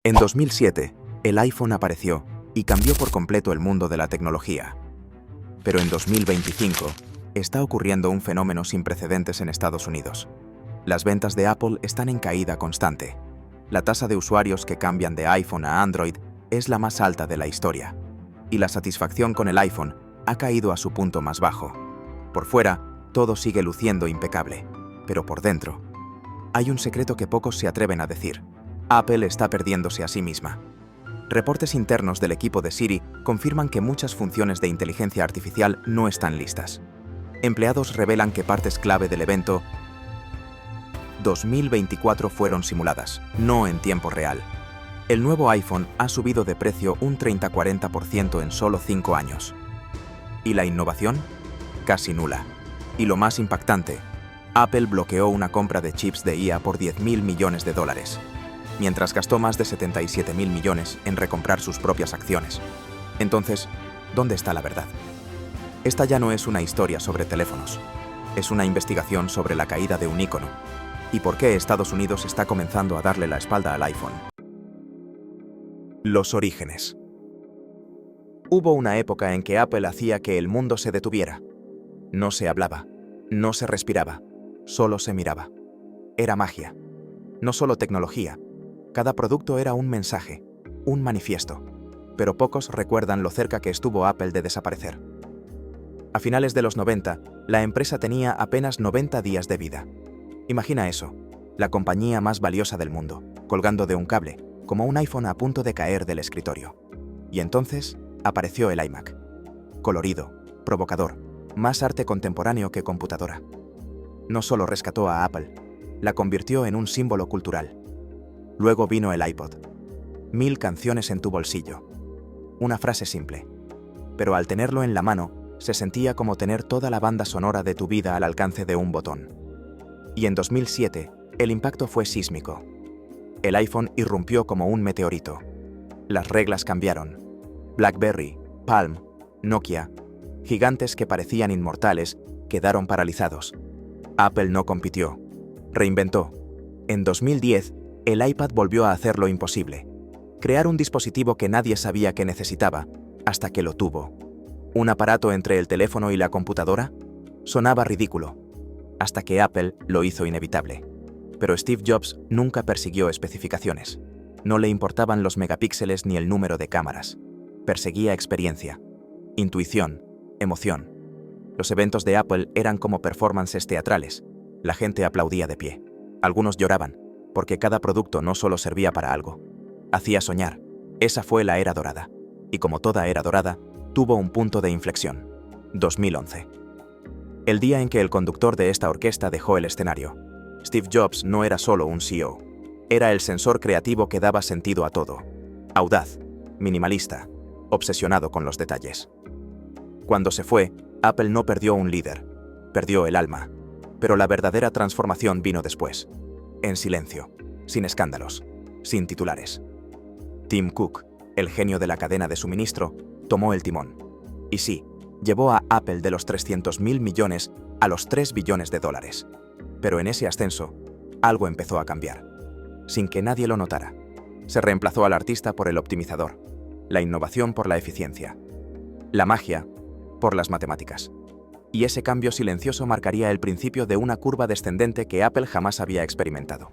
En 2007, el iPhone apareció y cambió por completo el mundo de la tecnología. Pero en 2025, está ocurriendo un fenómeno sin precedentes en Estados Unidos. Las ventas de Apple están en caída constante. La tasa de usuarios que cambian de iPhone a Android es la más alta de la historia. Y la satisfacción con el iPhone ha caído a su punto más bajo. Por fuera, todo sigue luciendo impecable. Pero por dentro, hay un secreto que pocos se atreven a decir. Apple está perdiéndose a sí misma. Reportes internos del equipo de Siri confirman que muchas funciones de inteligencia artificial no están listas. Empleados revelan que partes clave del evento 2024 fueron simuladas, no en tiempo real. El nuevo iPhone ha subido de precio un 30-40% en solo 5 años. ¿Y la innovación? Casi nula. Y lo más impactante, Apple bloqueó una compra de chips de IA por $10.000 millones, mientras gastó más de $77.000 millones en recomprar sus propias acciones. Entonces, ¿dónde está la verdad? Esta ya no es una historia sobre teléfonos. Es una investigación sobre la caída de un ícono y por qué Estados Unidos está comenzando a darle la espalda al iPhone. Los orígenes. Hubo una época en que Apple hacía que el mundo se detuviera. No se hablaba, no se respiraba, solo se miraba. Era magia. No solo tecnología. Cada producto era un mensaje, un manifiesto. Pero pocos recuerdan lo cerca que estuvo Apple de desaparecer. A finales de los 90, la empresa tenía apenas 90 días de vida. Imagina eso, la compañía más valiosa del mundo, colgando de un cable, como un iPhone a punto de caer del escritorio. Y entonces apareció el iMac. Colorido, provocador, más arte contemporáneo que computadora. No solo rescató a Apple, la convirtió en un símbolo cultural. Luego vino el iPod. 1000 canciones en tu bolsillo. Una frase simple. Pero al tenerlo en la mano, se sentía como tener toda la banda sonora de tu vida al alcance de un botón. Y en 2007, el impacto fue sísmico. El iPhone irrumpió como un meteorito. Las reglas cambiaron. BlackBerry, Palm, Nokia, gigantes que parecían inmortales, quedaron paralizados. Apple no compitió. Reinventó. En 2010, el iPad volvió a hacer lo imposible. Crear un dispositivo que nadie sabía que necesitaba, hasta que lo tuvo. ¿Un aparato entre el teléfono y la computadora? Sonaba ridículo, hasta que Apple lo hizo inevitable. Pero Steve Jobs nunca persiguió especificaciones. No le importaban los megapíxeles ni el número de cámaras. Perseguía experiencia, intuición, emoción. Los eventos de Apple eran como performances teatrales. La gente aplaudía de pie. Algunos lloraban, porque cada producto no solo servía para algo. Hacía soñar. Esa fue la era dorada. Y como toda era dorada, tuvo un punto de inflexión. 2011. El día en que el conductor de esta orquesta dejó el escenario. Steve Jobs no era solo un CEO. Era el sensor creativo que daba sentido a todo. Audaz, minimalista, obsesionado con los detalles. Cuando se fue, Apple no perdió un líder. Perdió el alma. Pero la verdadera transformación vino después. En silencio, sin escándalos, sin titulares. Tim Cook, el genio de la cadena de suministro, tomó el timón. Y sí, llevó a Apple de los $300.000 millones a los $3 billones. Pero en ese ascenso, algo empezó a cambiar. Sin que nadie lo notara. Se reemplazó al artista por el optimizador, la innovación por la eficiencia, la magia por las matemáticas. Y ese cambio silencioso marcaría el principio de una curva descendente que Apple jamás había experimentado.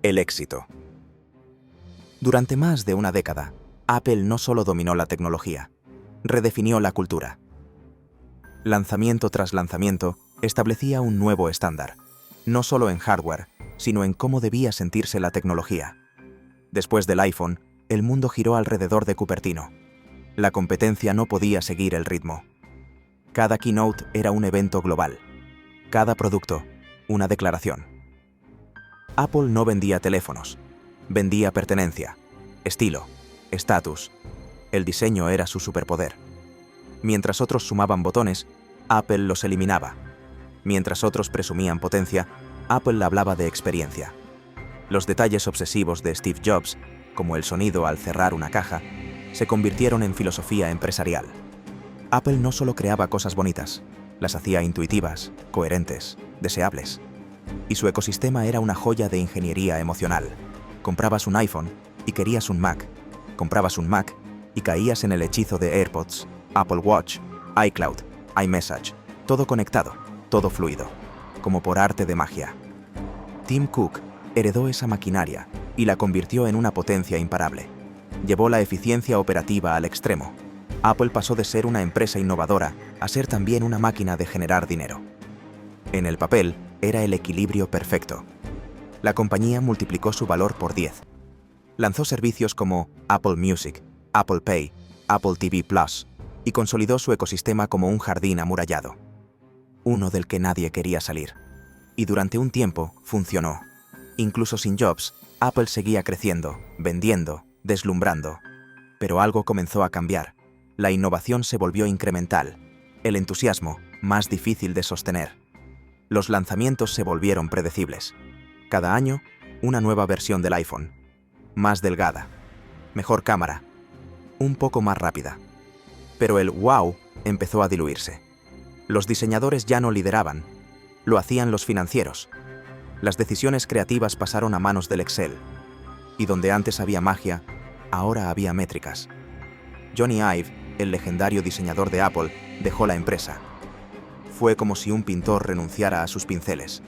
El éxito. Durante más de una década, Apple no solo dominó la tecnología, redefinió la cultura. Lanzamiento tras lanzamiento, establecía un nuevo estándar, no solo en hardware, sino en cómo debía sentirse la tecnología. Después del iPhone, el mundo giró alrededor de Cupertino. La competencia no podía seguir el ritmo. Cada keynote era un evento global. Cada producto, una declaración. Apple no vendía teléfonos, vendía pertenencia, estilo, estatus. El diseño era su superpoder. Mientras otros sumaban botones, Apple los eliminaba. Mientras otros presumían potencia, Apple hablaba de experiencia. Los detalles obsesivos de Steve Jobs, como el sonido al cerrar una caja, se convirtieron en filosofía empresarial. Apple no solo creaba cosas bonitas, las hacía intuitivas, coherentes, deseables. Y su ecosistema era una joya de ingeniería emocional, Comprabas un iPhone y querías un Mac. Comprabas un Mac y caías en el hechizo de AirPods, Apple Watch, iCloud, iMessage, todo conectado, todo fluido, como por arte de magia. Tim Cook heredó esa maquinaria y la convirtió en una potencia imparable. Llevó la eficiencia operativa al extremo. Apple pasó de ser una empresa innovadora a ser también una máquina de generar dinero. En el papel, era el equilibrio perfecto. La compañía multiplicó su valor por 10. Lanzó servicios como Apple Music, Apple Pay, Apple TV Plus y consolidó su ecosistema como un jardín amurallado. Uno del que nadie quería salir. Y durante un tiempo funcionó. Incluso sin Jobs, Apple seguía creciendo, vendiendo, deslumbrando. Pero algo comenzó a cambiar. La innovación se volvió incremental. El entusiasmo, más difícil de sostener. Los lanzamientos se volvieron predecibles. Cada año, una nueva versión del iPhone. Más delgada. Mejor cámara. Un poco más rápida. Pero el wow empezó a diluirse. Los diseñadores ya no lideraban. Lo hacían los financieros. Las decisiones creativas pasaron a manos del Excel. Y donde antes había magia, ahora había métricas. Johnny Ive, el legendario diseñador de Apple, dejó la empresa. Fue como si un pintor renunciara a sus pinceles.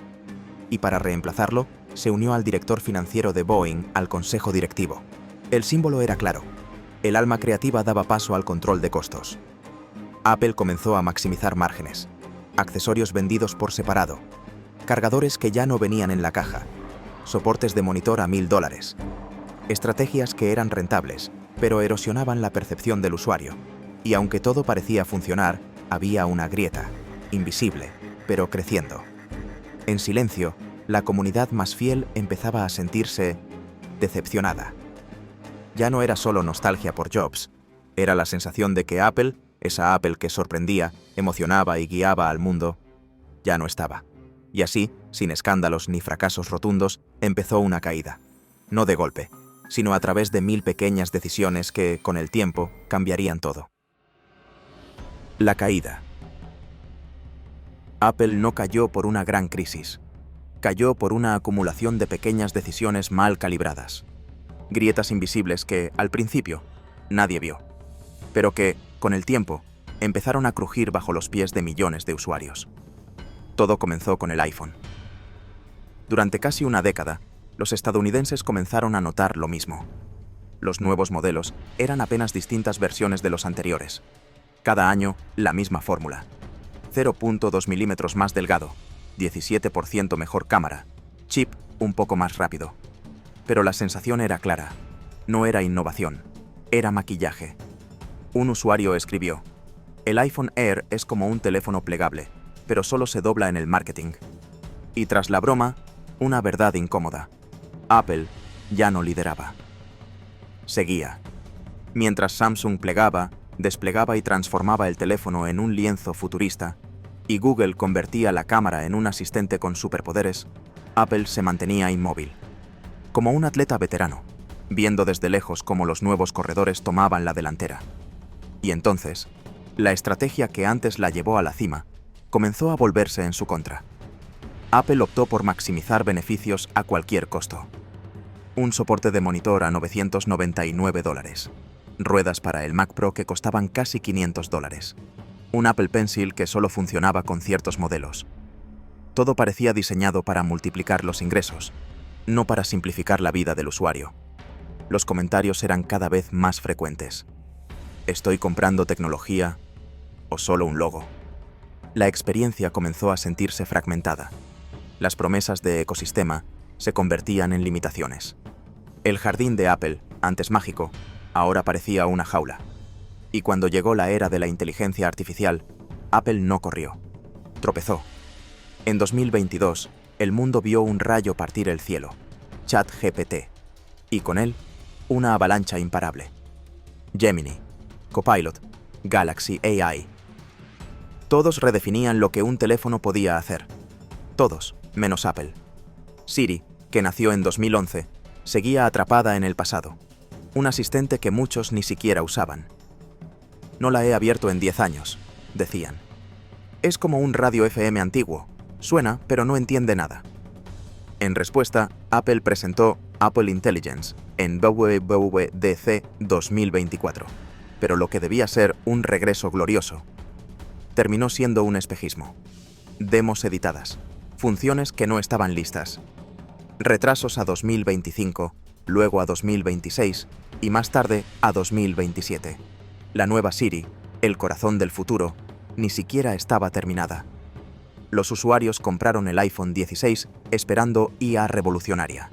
Y para reemplazarlo, se unió al director financiero de Boeing al consejo directivo. El símbolo era claro. El alma creativa daba paso al control de costos. Apple comenzó a maximizar márgenes. Accesorios vendidos por separado. Cargadores que ya no venían en la caja. Soportes de monitor a $1000. Estrategias que eran rentables, pero erosionaban la percepción del usuario. Y aunque todo parecía funcionar, había una grieta, invisible, pero creciendo. En silencio, la comunidad más fiel empezaba a sentirse decepcionada. Ya no era solo nostalgia por Jobs, era la sensación de que Apple, esa Apple que sorprendía, emocionaba y guiaba al mundo, ya no estaba. Y así, sin escándalos ni fracasos rotundos, empezó una caída. No de golpe, sino a través de 1000 pequeñas decisiones que, con el tiempo, cambiarían todo. La caída. Apple no cayó por una gran crisis. Cayó por una acumulación de pequeñas decisiones mal calibradas. Grietas invisibles que, al principio, nadie vio, pero que, con el tiempo, empezaron a crujir bajo los pies de millones de usuarios. Todo comenzó con el iPhone. Durante casi una década, los estadounidenses comenzaron a notar lo mismo. Los nuevos modelos eran apenas distintas versiones de los anteriores. Cada año, la misma fórmula. 0.2 milímetros más delgado, 17% mejor cámara, chip un poco más rápido. Pero la sensación era clara. No era innovación, era maquillaje. Un usuario escribió: "El iPhone Air es como un teléfono plegable, pero solo se dobla en el marketing". Y tras la broma, una verdad incómoda. Apple ya no lideraba. Seguía. Mientras Samsung plegaba, desplegaba y transformaba el teléfono en un lienzo futurista, y Google convertía la cámara en un asistente con superpoderes, Apple se mantenía inmóvil. Como un atleta veterano, viendo desde lejos cómo los nuevos corredores tomaban la delantera. Y entonces, la estrategia que antes la llevó a la cima, comenzó a volverse en su contra. Apple optó por maximizar beneficios a cualquier costo. Un soporte de monitor a $999. Ruedas para el Mac Pro que costaban casi $500. Un Apple Pencil que solo funcionaba con ciertos modelos. Todo parecía diseñado para multiplicar los ingresos, no para simplificar la vida del usuario. Los comentarios eran cada vez más frecuentes. ¿Estoy comprando tecnología o solo un logo? La experiencia comenzó a sentirse fragmentada. Las promesas de ecosistema se convertían en limitaciones. El jardín de Apple, antes mágico, ahora parecía una jaula. Y cuando llegó la era de la inteligencia artificial, Apple no corrió. Tropezó. En 2022, el mundo vio un rayo partir el cielo, ChatGPT, y con él, una avalancha imparable. Gemini, Copilot, Galaxy AI. Todos redefinían lo que un teléfono podía hacer. Todos, menos Apple. Siri, que nació en 2011, seguía atrapada en el pasado. Un asistente que muchos ni siquiera usaban. No la he abierto en 10 años, decían. Es como un radio FM antiguo. Suena, pero no entiende nada. En respuesta, Apple presentó Apple Intelligence en WWDC 2024, pero lo que debía ser un regreso glorioso terminó siendo un espejismo. Demos editadas, funciones que no estaban listas, retrasos a 2025, luego a 2026 y más tarde a 2027. La nueva Siri, el corazón del futuro, ni siquiera estaba terminada. Los usuarios compraron el iPhone 16 esperando IA revolucionaria.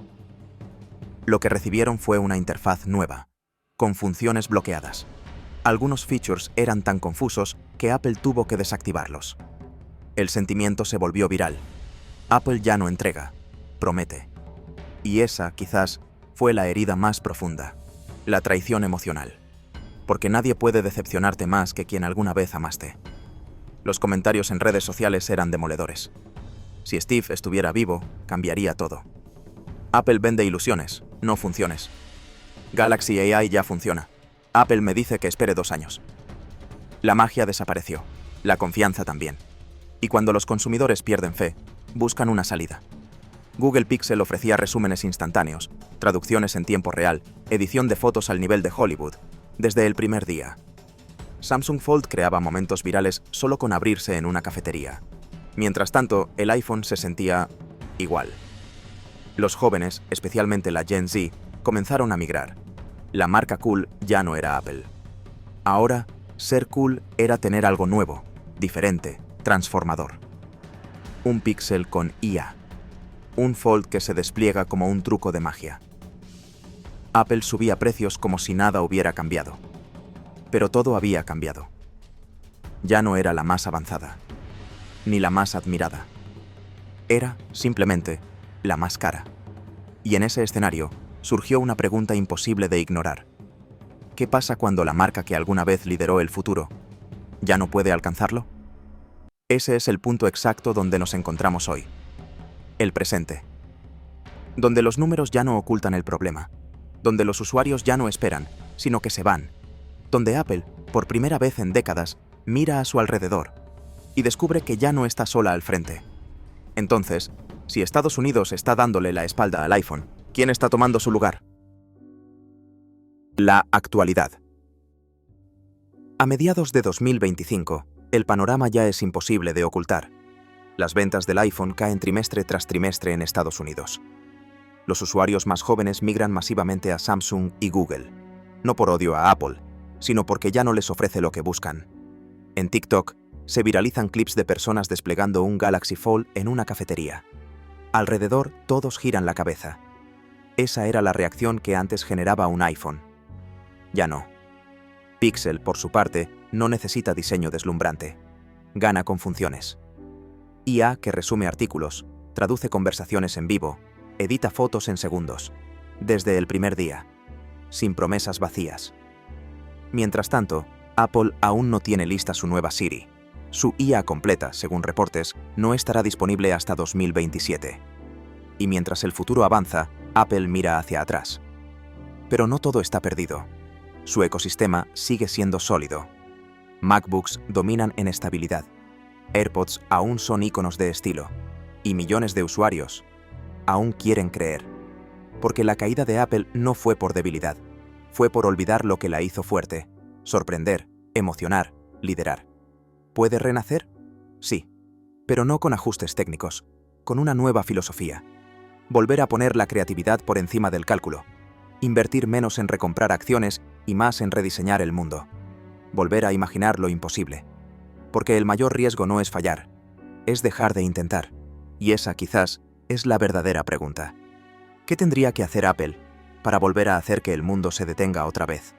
Lo que recibieron fue una interfaz nueva, con funciones bloqueadas. Algunos features eran tan confusos que Apple tuvo que desactivarlos. El sentimiento se volvió viral. Apple ya no entrega, promete. Y esa, quizás, fue la herida más profunda, la traición emocional. Porque nadie puede decepcionarte más que quien alguna vez amaste. Los comentarios en redes sociales eran demoledores. Si Steve estuviera vivo, cambiaría todo. Apple vende ilusiones, no funciones. Galaxy AI ya funciona. Apple me dice que espere 2 años. La magia desapareció, la confianza también. Y cuando los consumidores pierden fe, buscan una salida. Google Pixel ofrecía resúmenes instantáneos, traducciones en tiempo real, edición de fotos al nivel de Hollywood, desde el primer día. Samsung Fold creaba momentos virales solo con abrirse en una cafetería. Mientras tanto, el iPhone se sentía igual. Los jóvenes, especialmente la Gen Z, comenzaron a migrar. La marca cool ya no era Apple. Ahora, ser cool era tener algo nuevo, diferente, transformador. Un Pixel con IA. Un Fold que se despliega como un truco de magia. Apple subía precios como si nada hubiera cambiado. Pero todo había cambiado. Ya no era la más avanzada, ni la más admirada. Era, simplemente, la más cara. Y en ese escenario surgió una pregunta imposible de ignorar. ¿Qué pasa cuando la marca que alguna vez lideró el futuro ya no puede alcanzarlo? Ese es el punto exacto donde nos encontramos hoy. El presente. Donde los números ya no ocultan el problema. Donde los usuarios ya no esperan, sino que se van. Donde Apple, por primera vez en décadas, mira a su alrededor y descubre que ya no está sola al frente. Entonces, si Estados Unidos está dándole la espalda al iPhone, ¿quién está tomando su lugar? La actualidad. A mediados de 2025, el panorama ya es imposible de ocultar. Las ventas del iPhone caen trimestre tras trimestre en Estados Unidos. Los usuarios más jóvenes migran masivamente a Samsung y Google, no por odio a Apple, sino porque ya no les ofrece lo que buscan. En TikTok, se viralizan clips de personas desplegando un Galaxy Fold en una cafetería. Alrededor, todos giran la cabeza. Esa era la reacción que antes generaba un iPhone. Ya no. Pixel, por su parte, no necesita diseño deslumbrante. Gana con funciones. IA que resume artículos, traduce conversaciones en vivo, edita fotos en segundos. Desde el primer día. Sin promesas vacías. Mientras tanto, Apple aún no tiene lista su nueva Siri. Su IA completa, según reportes, no estará disponible hasta 2027. Y mientras el futuro avanza, Apple mira hacia atrás. Pero no todo está perdido. Su ecosistema sigue siendo sólido. MacBooks dominan en estabilidad. AirPods aún son íconos de estilo. Y millones de usuarios aún quieren creer. Porque la caída de Apple no fue por debilidad. Fue por olvidar lo que la hizo fuerte, sorprender, emocionar, liderar. ¿Puede renacer? Sí, pero no con ajustes técnicos, con una nueva filosofía. Volver a poner la creatividad por encima del cálculo. Invertir menos en recomprar acciones y más en rediseñar el mundo. Volver a imaginar lo imposible. Porque el mayor riesgo no es fallar, es dejar de intentar. Y esa, quizás, es la verdadera pregunta. ¿Qué tendría que hacer Apple para volver a hacer que el mundo se detenga otra vez?